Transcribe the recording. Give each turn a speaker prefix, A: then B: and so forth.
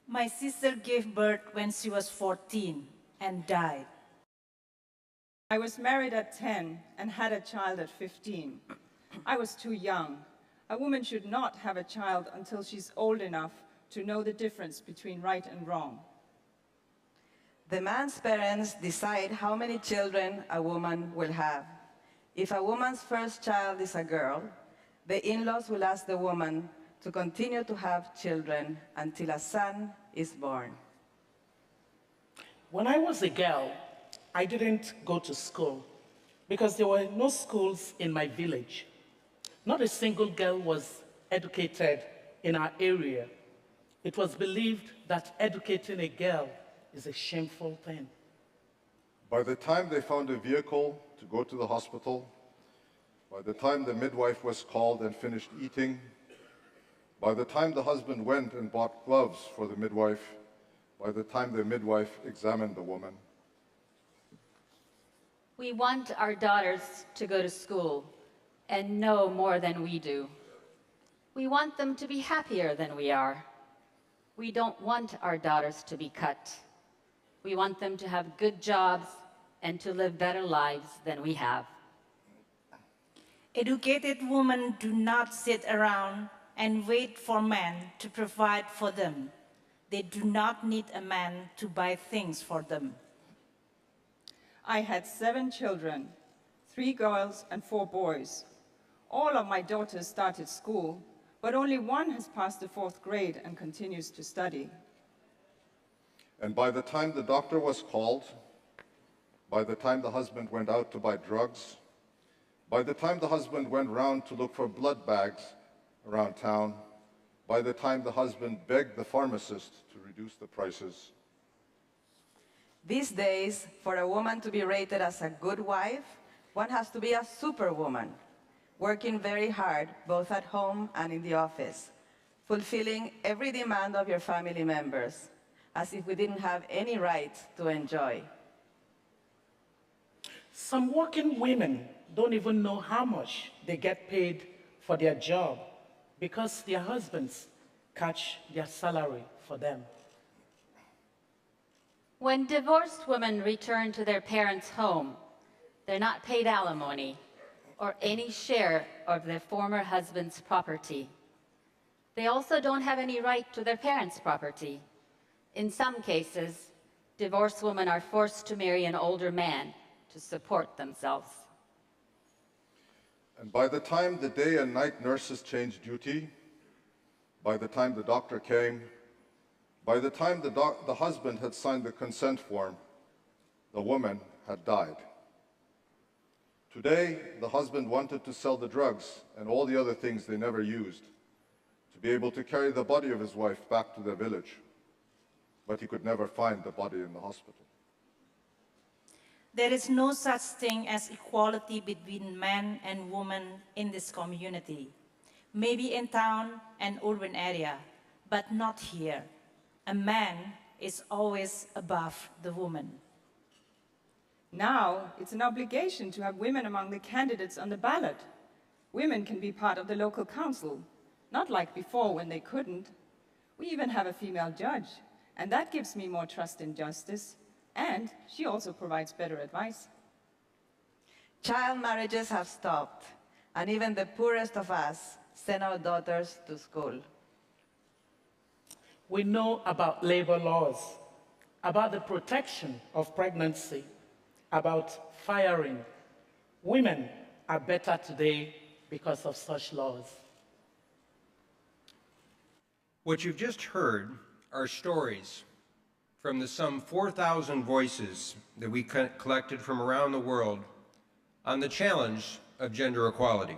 A: My sister gave birth when she was 14 and died.
B: I was married at 10 and had a child at 15. I was too young. A woman should not have a child until she's old enough to know the difference between right and wrong.
C: The man's parents decide how many children a woman will have. If a woman's first child is a girl, the in-laws will ask the woman to continue to have children until a son is born.
D: When I was a girl, I didn't go to school because there were no schools in my village. Not a single girl was educated in our area. It was believed that educating a girl is a shameful thing.
E: By the time they found a vehicle to go to the hospital, by the time the midwife was called and finished eating, by the time the husband went and bought gloves for the midwife, by the time the midwife examined the woman.
F: We want our daughters to go to school and know more than we do. We want them to be happier than we are. We don't want our daughters to be cut. We want them to have good jobs and to live better lives than we have.
A: Educated women do not sit around and wait for men to provide for them. They do not need a man to buy things for them.
B: I had 7 children, 3 girls and 4 boys. All of my daughters started school, but only one has passed the 4th grade and continues to study.
E: And by the time the doctor was called, by the time the husband went out to buy drugs, by the time the husband went round to look for blood bags around town, by the time the husband begged the pharmacist to reduce the prices.
C: These days, for a woman to be rated as a good wife, one has to be a superwoman, working very hard, both at home and in the office, fulfilling every demand of your family members, as if we didn't have any right to enjoy.
D: Some working women don't even know how much they get paid for their job because their husbands catch their salary for them.
F: When divorced women return to their parents' home, they're not paid alimony or any share of their former husband's property. They also don't have any right to their parents' property. In some cases, divorced women are forced to marry an older man to support themselves.
E: And by the time the day and night nurses changed duty, by the time the doctor came, by the time the husband had signed the consent form, the woman had died. Today, the husband wanted to sell the drugs and all the other things they never used to be able to carry the body of his wife back to their village, but he could never find the body in the hospital.
A: There is no such thing as equality between man and woman in this community. Maybe in town and urban area, but not here. A man is always above the woman.
B: Now, it's an obligation to have women among the candidates on the ballot. Women can be part of the local council, not like before when they couldn't. We even have a female judge, and that gives me more trust in justice, and she also provides better advice.
C: Child marriages have stopped, and even the poorest of us send our daughters to school.
D: We know about labor laws, about the protection of pregnancy, about firing. Women are better today because of such laws.
G: What you've just heard are stories from the some 4,000 voices that we collected from around the world on the challenge of gender equality.